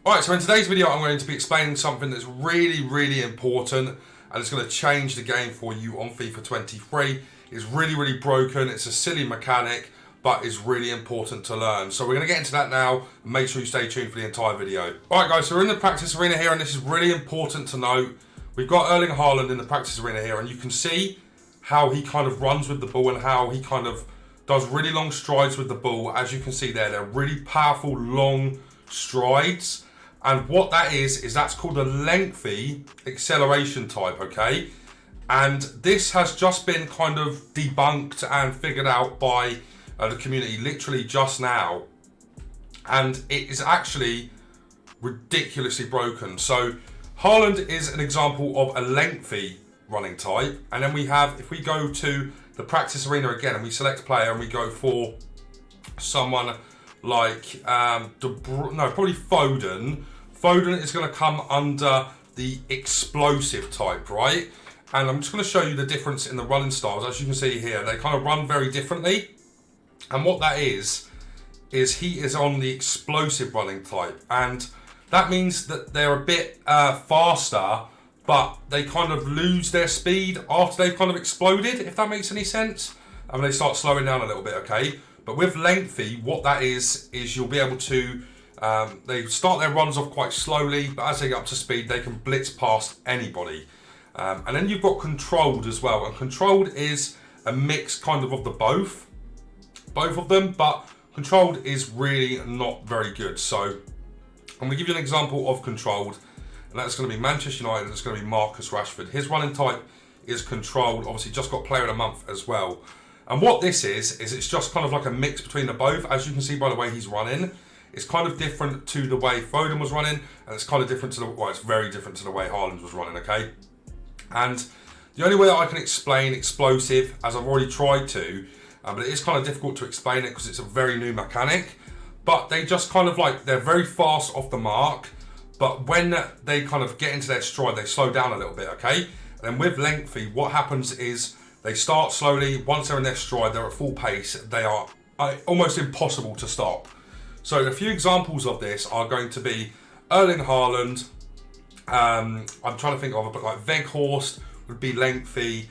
Alright, so in today's video I'm going to be explaining something that's really important and it's going to change the game for you on FIFA 23. It's really broken, it's a silly mechanic, but it's really important to learn. So we're going to get into that now and make sure you stay tuned for the entire video. Alright guys, so we're in the practice arena here and this is really important to note. We've got Erling Haaland in the practice arena here and you can see how he kind of runs with the ball and how he kind of does really long strides with the ball. As you can see there, they're really powerful long strides. And what that is that's called a lengthy acceleration type, okay? And this has just been kind of debunked and figured out by the community literally just now. And it is actually ridiculously broken. So Haaland is an example of a lengthy running type. And then we have, if we go to the practice arena again and we select player and we go for someone like probably Foden. Foden is going to come under the explosive type, right? And I'm just going to show you the difference in the running styles. As you can see here, they kind of run very differently. And what that is he is on the explosive running type. And that means that they're a bit faster, but they kind of lose their speed after they've kind of exploded, if that makes any sense. I mean, they start slowing down a little bit, okay? But with lengthy, what that is you'll be able to, they start their runs off quite slowly, but as they get up to speed, they can blitz past anybody. And then you've got controlled as well. And controlled is a mix kind of the both of them, but controlled is really not very good. So I'm going to give you an example of controlled, and that's going to be Manchester United, and it's going to be Marcus Rashford. His running type is controlled, obviously just got player of the month as well. And what this is it's just kind of like a mix between the both. As you can see by the way he's running, it's kind of different to the way Foden was running, and it's kind of different to it's very different to the way Haaland was running, okay? And the only way that I can explain explosive, as I've already tried to, but it is kind of difficult to explain it because it's a very new mechanic, but they just kind of they're very fast off the mark, but when they kind of get into their stride, they slow down a little bit, okay? And then with lengthy, what happens is they start slowly. Once they're in their stride, they're at full pace. They are almost impossible to stop. So a few examples of this are going to be Erling Haaland. I'm trying to think of it, but like Weghorst would be lengthy.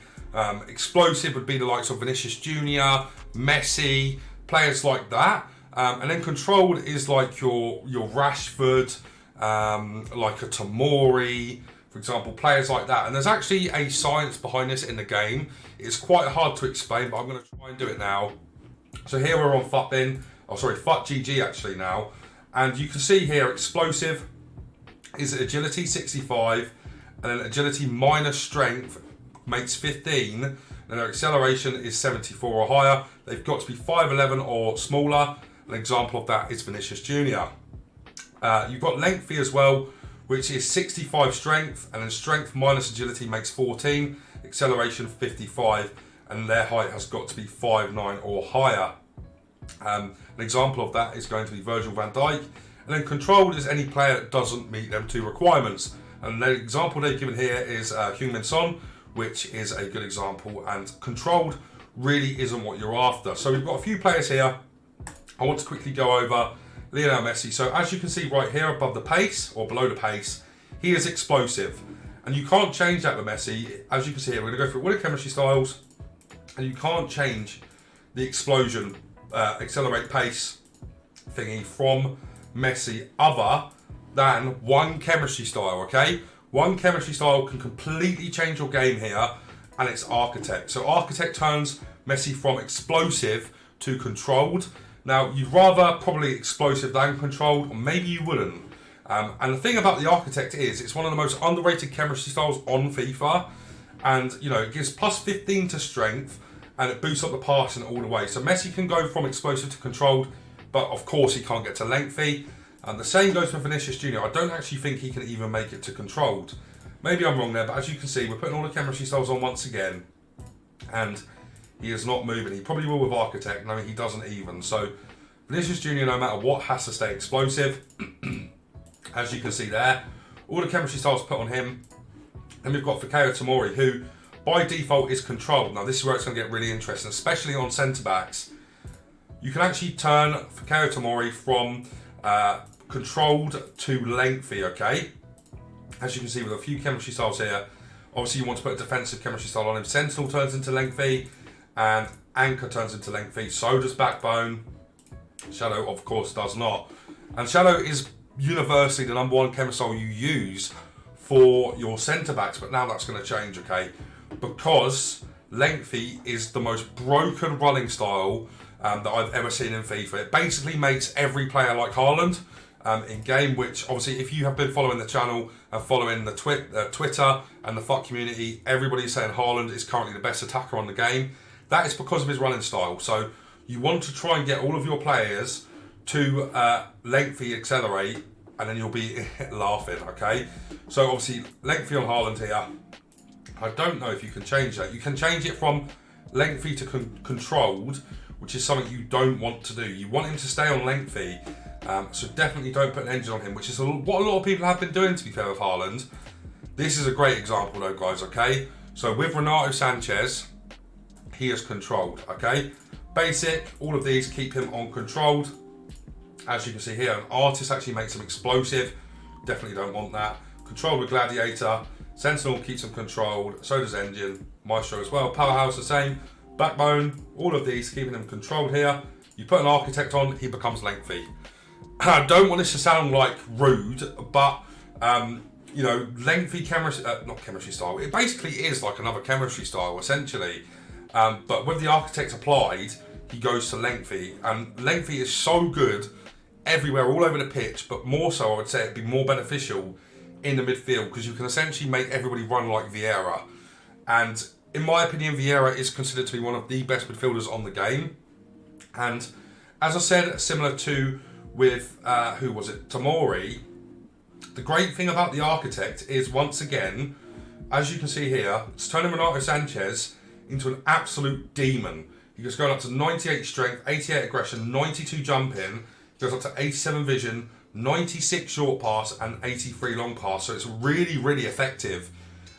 Explosive would be the likes of Vinicius Jr., Messi, players like that. And then controlled is like your Rashford, like a Tomori, for example, players like that. And there's actually a science behind this in the game. It's quite hard to explain, but I'm going to try and do it now. So here we're on FUTGG actually now. And you can see here, explosive is agility 65, and then agility minus strength makes 15, and their acceleration is 74 or higher. They've got to be 5'11 or smaller. An example of that is Vinicius Jr. You've got lengthy as well, which is 65 strength, and then strength minus agility makes 14, acceleration 55, and their height has got to be 5'9 or higher. An example of that is going to be Virgil van Dijk, and then controlled is any player that doesn't meet them two requirements. And the example they've given here is Heung-min Son, which is a good example, and controlled really isn't what you're after. So we've got a few players here. I want to quickly go over Lionel Messi. So as you can see right here above the pace, or below the pace, he is explosive. And you can't change that with Messi. As you can see here, we're going to go through all the chemistry styles, and you can't change the explosion, accelerate pace thingy from Messi other than one chemistry style, okay? One chemistry style can completely change your game here, and it's Architect. So Architect turns Messi from explosive to controlled. Now, you'd rather probably explosive than controlled, or maybe you wouldn't. And the thing about the Architect is, it's one of the most underrated chemistry styles on FIFA. And, you know, it gives plus 15 to strength, and it boosts up the passing all the way. So Messi can go from explosive to controlled, but of course he can't get to lengthy. And the same goes for Vinicius Jr. I don't actually think he can even make it to controlled. Maybe I'm wrong there, but as you can see, we're putting all the chemistry styles on once again, and he is not moving. He probably will with Architect, no, he doesn't even. So Vinicius Jr., no matter what, has to stay explosive. As you can see there, all the chemistry styles put on him. Then we've got Fikayo Tomori, who by default is controlled. Now this is where it's going to get really interesting, especially on centre backs. You can actually turn Fikayo Tomori from controlled to lengthy, okay? As you can see with a few chemistry styles here, obviously you want to put a defensive chemistry style on him. Sentinel turns into lengthy, and Anchor turns into lengthy. So does Backbone. Shadow, of course, does not. And Shadow is universally the number one chemistry style you use for your centre backs, but now that's going to change, okay? Because lengthy is the most broken running style that I've ever seen in FIFA. It basically makes every player like Haaland in game, which obviously if you have been following the channel and following the Twitter and the FUT community, everybody's saying Haaland is currently the best attacker on the game. That is because of his running style. So you want to try and get all of your players to lengthy accelerate, and then you'll be laughing, okay? So obviously lengthy on Haaland here. I don't know if you can change that. You can change it from lengthy to controlled, which is something you don't want to do. You want him to stay on lengthy, so definitely don't put an engine on him, which is what a lot of people have been doing, to be fair, with Haaland. This is a great example though, guys, okay? So with Renato Sanchez, he is controlled, okay? Basic, all of these keep him on controlled. As you can see here, an artist actually makes him explosive. Definitely don't want that. Controlled with Gladiator. Sentinel keeps him controlled. So does Engine. Maestro as well. Powerhouse the same. Backbone, all of these keeping him controlled here. You put an Architect on, he becomes lengthy. I don't want this to sound like rude, but you know, lengthy not chemistry style. It basically is like another chemistry style, essentially. But with the Architect applied, he goes to lengthy, and lengthy is so good everywhere, all over the pitch, but more so I would say it'd be more beneficial in the midfield, because you can essentially make everybody run like Vieira. And in my opinion, Vieira is considered to be one of the best midfielders on the game. And as I said, similar to with, who was it, Tomori, the great thing about the Architect is, once again, as you can see here, it's turning Renato Sanchez into an absolute demon. He goes going up to 98 strength, 88 aggression, 92 jumping, goes up to 87 vision, 96 short pass, and 83 long pass. So it's really, really effective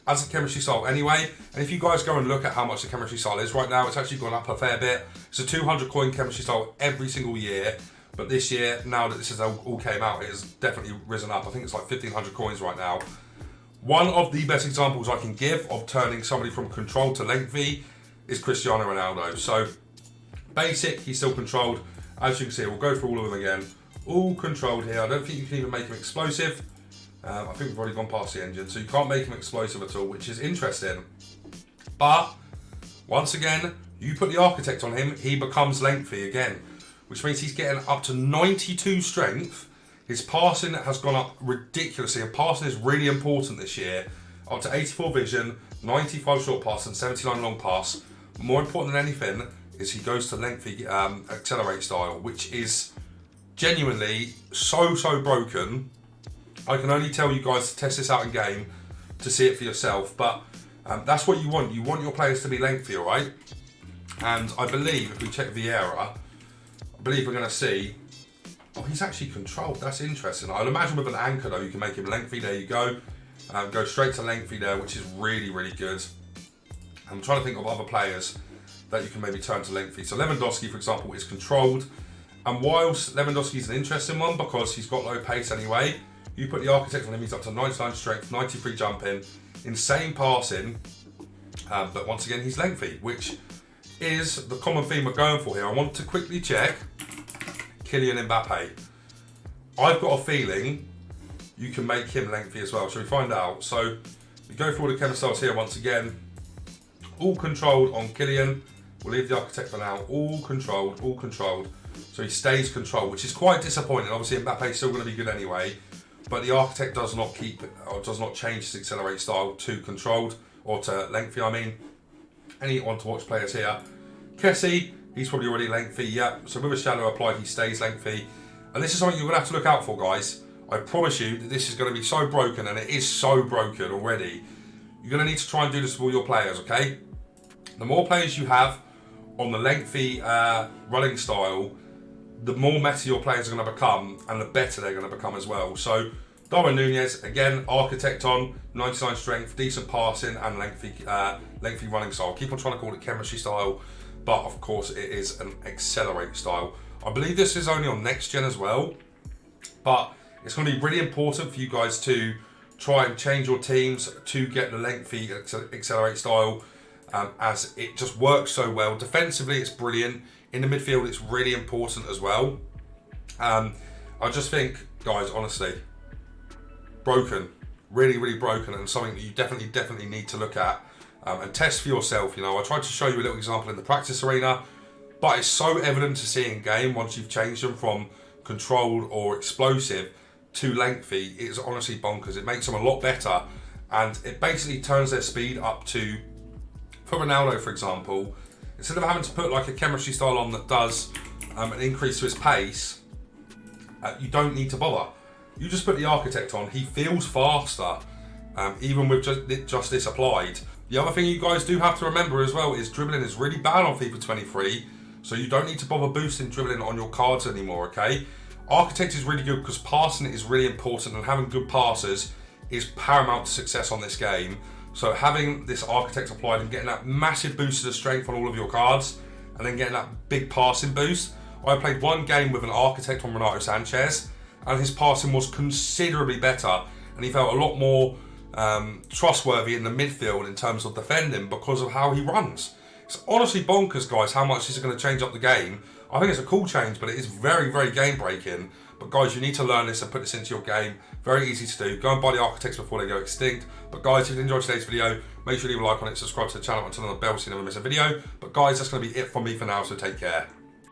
as a chemistry style anyway. And if you guys go and look at how much the chemistry style is right now, it's actually gone up a fair bit. It's a 200 coin chemistry style every single year. But this year, now that this has all came out, it has definitely risen up. I think it's like 1,500 coins right now. One of the best examples I can give of turning somebody from controlled to lengthy is Cristiano Ronaldo. So basic, he's still controlled. As you can see, we'll go through all of them again. All controlled here. I don't think you can even make him explosive. I think we've already gone past the engine, so you can't make him explosive at all, which is interesting. But once again, you put the Architect on him, he becomes lengthy again, which means he's getting up to 92 strength. His passing has gone up ridiculously, and passing is really important this year. Up to 84 vision, 95 short pass, and 79 long pass. But more important than anything is he goes to lengthy accelerate style, which is genuinely so broken. I can only tell you guys to test this out in game to see it for yourself, but that's what you want. You want your players to be lengthy, all right? And I believe if we check Vieira, I believe we're going to see, oh, he's actually controlled. That's interesting. I'd imagine with an Anchor though, you can make him lengthy. There you go. Go straight to lengthy there, which is really, really good. I'm trying to think of other players that you can maybe turn to lengthy. So Lewandowski, for example, is controlled. And whilst Lewandowski's an interesting one because he's got low pace anyway, you put the Architect on him, he's up to 99 strength, 93 jumping, insane passing, but once again, he's lengthy, which is the common theme we're going for here. I want to quickly check Kylian Mbappe. I've got a feeling you can make him lengthy as well. Shall we find out? So we go through all the chemistry styles here once again. All controlled on Kylian. We'll leave the Architect for now. All controlled, all controlled. So he stays controlled, which is quite disappointing. Obviously, Mbappe's still going to be good anyway, but the Architect does not change his accelerate style to controlled, or to lengthy, I mean. Any on to watch players here. Kessie, he's probably already lengthy, yeah. So with a shadow applied, he stays lengthy. And this is something you're going to have to look out for, guys. I promise you that this is going to be so broken, and it is so broken already. You're going to need to try and do this with all your players, okay? The more players you have on the lengthy running style, the more meta your players are going to become, and the better they're going to become as well. So Darwin Nunez, again, Architect on, 99 strength, decent passing, and lengthy running style. Keep on trying to call it chemistry style, but of course it is an accelerate style. I believe this is only on next gen as well, but It's going to be really important for you guys to try and change your teams to get the lengthy accelerate style, as it just works so well. Defensively, it's brilliant. In the midfield, it's really important as well. I just think, guys, honestly, broken. Really, really broken, and something that you definitely need to look at and test for yourself. You know, I tried to show you a little example in the practice arena, but it's so evident to see in game once you've changed them from controlled or explosive to lengthy. It's honestly bonkers. It makes them a lot better, and it basically turns their speed up to, for Ronaldo, for example, instead of having to put like a chemistry style on that does an increase to his pace, you don't need to bother. You just put the architect on. He feels faster, even with just this applied. The other thing you guys do have to remember as well is dribbling is really bad on FIFA 23, so you don't need to bother boosting dribbling on your cards anymore, okay? Architect is really good because passing is really important, and having good passes is paramount to success on this game. So having this architect applied and getting that massive boost of strength on all of your cards, and then getting that big passing boost. I played one game with an architect on Renato Sanchez, and his passing was considerably better, and he felt a lot more trustworthy in the midfield in terms of defending because of how he runs. It's honestly bonkers, guys, how much this is going to change up the game. I think it's a cool change, but it is very game breaking. But guys, you need to learn this and put this into your game. Very easy to do. Go and buy the architects before they go extinct. But guys, if you enjoyed today's video, make sure you leave a like on it, subscribe to the channel, and turn on the bell so you never miss a video. But guys, that's going to be it from me for now, so take care.